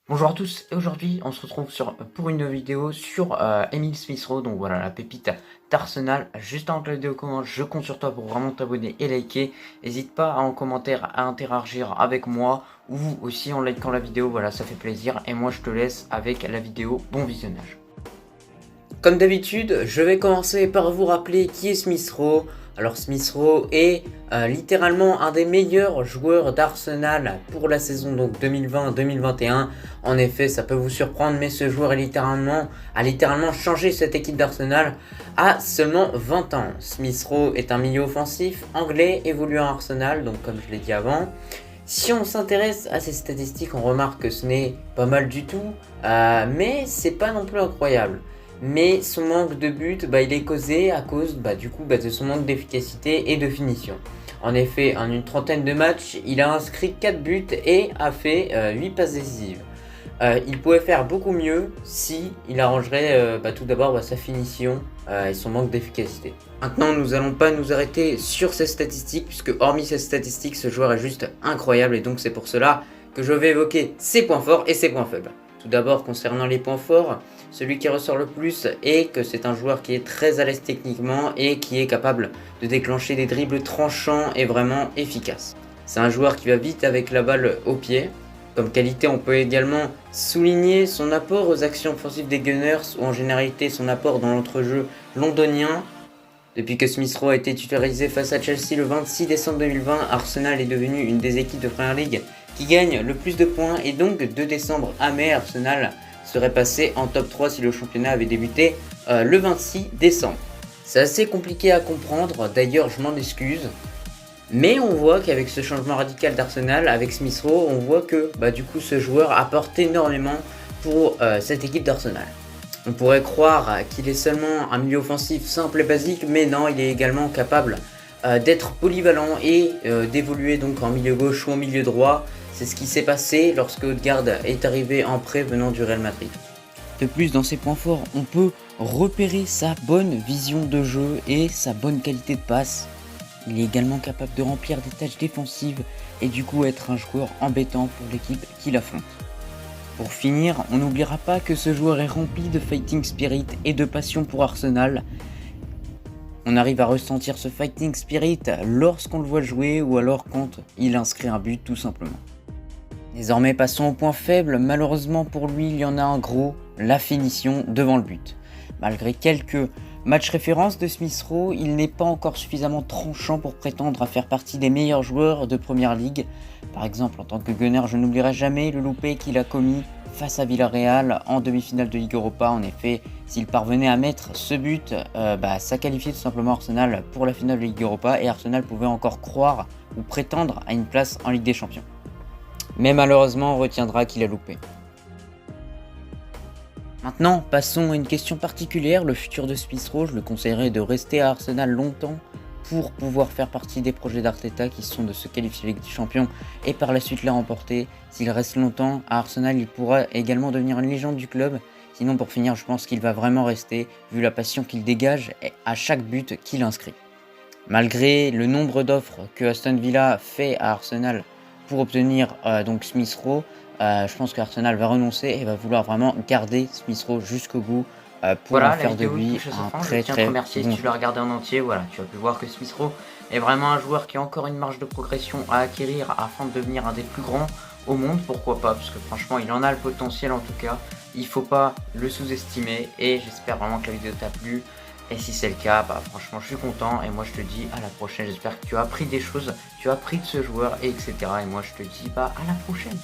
Bonjour à tous, et aujourd'hui on se retrouve pour une vidéo sur Emile Smith-Rowe, donc voilà la pépite d'Arsenal. Juste avant que la vidéo commence, je compte sur toi pour vraiment t'abonner et liker. N'hésite pas en commentaire à interagir avec moi ou aussi en likant la vidéo, voilà ça fait plaisir. Et moi je te laisse avec la vidéo, bon visionnage. Comme d'habitude, je vais commencer par vous rappeler qui est Smith-Rowe. Alors Smith-Rowe est littéralement un des meilleurs joueurs d'Arsenal pour la saison donc 2020-2021. En effet, ça peut vous surprendre, mais ce joueur a littéralement changé cette équipe d'Arsenal à seulement 20 ans. Smith-Rowe est un milieu offensif anglais évoluant à Arsenal, donc comme je l'ai dit avant. Si on s'intéresse à ces statistiques, on remarque que ce n'est pas mal du tout, mais c'est pas non plus incroyable. Mais son manque de but, il est causé à cause de son manque d'efficacité et de finition. En effet, en une trentaine de matchs, il a inscrit 4 buts et a fait 8 passes décisives. Il pourrait faire beaucoup mieux si il arrangerait tout d'abord sa finition et son manque d'efficacité. Maintenant, nous n'allons pas nous arrêter sur ces statistiques, puisque hormis ces statistiques, ce joueur est juste incroyable, et donc c'est pour cela que je vais évoquer ses points forts et ses points faibles. Tout d'abord, concernant les points forts, celui qui ressort le plus est que c'est un joueur qui est très à l'aise techniquement et qui est capable de déclencher des dribbles tranchants et vraiment efficaces. C'est un joueur qui va vite avec la balle au pied. Comme qualité, on peut également souligner son apport aux actions offensives des Gunners ou en généralité son apport dans l'entrejeu londonien. Depuis que Smith-Rowe a été titularisé face à Chelsea le 26 décembre 2020, Arsenal est devenu une des équipes de Premier League qui gagne le plus de points, et donc de décembre à mai, Arsenal serait passé en top 3 si le championnat avait débuté le 26 décembre. C'est assez compliqué à comprendre, d'ailleurs je m'en excuse. Mais on voit qu'avec ce changement radical d'Arsenal, avec Smith-Rowe, on voit que du coup ce joueur apporte énormément pour cette équipe d'Arsenal. On pourrait croire qu'il est seulement un milieu offensif simple et basique, mais non, il est également capable d'être polyvalent et d'évoluer donc en milieu gauche ou en milieu droit. C'est ce qui s'est passé lorsque Odegaard est arrivé en prêt venant du Real Madrid. De plus, dans ses points forts, on peut repérer sa bonne vision de jeu et sa bonne qualité de passe. Il est également capable de remplir des tâches défensives et du coup être un joueur embêtant pour l'équipe qui l'affronte. Pour finir, on n'oubliera pas que ce joueur est rempli de fighting spirit et de passion pour Arsenal. On arrive à ressentir ce fighting spirit lorsqu'on le voit jouer ou alors quand il inscrit un but tout simplement. Désormais passons au point faible. Malheureusement pour lui, il y en a un gros, la finition devant le but. Malgré quelques matchs références de Smith-Rowe, il n'est pas encore suffisamment tranchant pour prétendre à faire partie des meilleurs joueurs de Premier League. Par exemple, en tant que gunner, je n'oublierai jamais le loupé qu'il a commis face à Villarreal en demi-finale de Ligue Europa. En effet, s'il parvenait à mettre ce but, ça qualifiait tout simplement Arsenal pour la finale de Ligue Europa, et Arsenal pouvait encore croire ou prétendre à une place en Ligue des Champions. Mais malheureusement, on retiendra qu'il a loupé. Maintenant, passons à une question particulière. Le futur de Smith-Rowe, je le conseillerais de rester à Arsenal longtemps pour pouvoir faire partie des projets d'Arteta qui sont de se qualifier Ligue des Champions et par la suite la remporter. S'il reste longtemps à Arsenal, il pourra également devenir une légende du club. Sinon, pour finir, je pense qu'il va vraiment rester, vu la passion qu'il dégage à chaque but qu'il inscrit. Malgré le nombre d'offres que Aston Villa fait à Arsenal pour obtenir donc Smith-Rowe, je pense qu'Arsenal va renoncer et va vouloir vraiment garder Smith-Rowe jusqu'au bout pour en faire de lui un très très bon. Si tu l'as regardé en entier, voilà, tu as pu voir que Smith-Rowe est vraiment un joueur qui a encore une marge de progression à acquérir afin de devenir un des plus grands au monde. Pourquoi pas, parce que franchement il en a le potentiel en tout cas, il faut pas le sous-estimer, et j'espère vraiment que la vidéo t'a plu. Et si c'est le cas, franchement je suis content, et moi je te dis à la prochaine. J'espère que tu as appris des choses, tu as appris de ce joueur, et etc. Et moi je te dis à la prochaine.